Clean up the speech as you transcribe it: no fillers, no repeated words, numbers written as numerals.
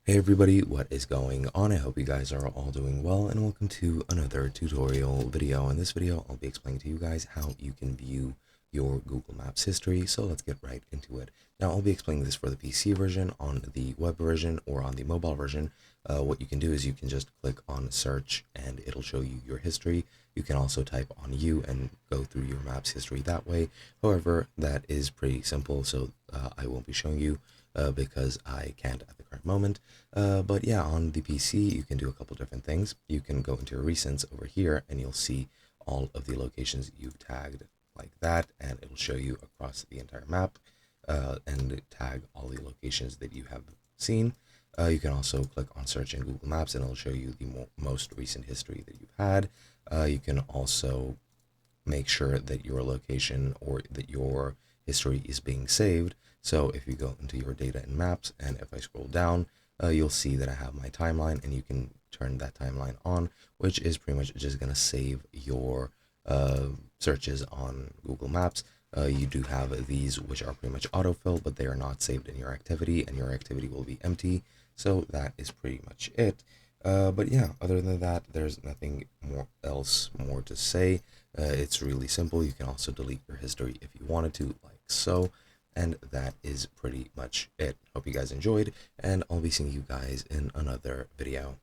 Hey everybody, what is going on? I hope you guys are all doing well, and welcome to another tutorial video. In this video, I'll be explaining to you guys how you can view your Google Maps history, so let's get right into it. Now, I'll be explaining this for the PC version. On the web version or on the mobile version, what you can do is you can just click on search and it'll show you your history. You can also type on you and go through your maps history that way. However, that is pretty simple, so I won't be showing you because I can't at the current moment. But yeah, on the PC, you can do a couple different things. You can go into your recents over here and you'll see all of the locations you've tagged like that, and it'll show you across the entire map and tag all the locations that you have seen. You can also click on search in Google Maps and it'll show you the most recent history that you've had. You can also make sure that your location or that your history is being saved. So if you go into your data and maps, and if I scroll down, you'll see that I have my timeline, and you can turn that timeline on, which is pretty much just going to save your searches on Google Maps. You do have these which are pretty much autofill, but they are not saved in your activity, and your activity will be empty. So that is pretty much it. But yeah, other than that, there's nothing more to say. It's really simple. You can also delete your history if you wanted to, like so. And that is pretty much it. Hope you guys enjoyed, and I'll be seeing you guys in another video.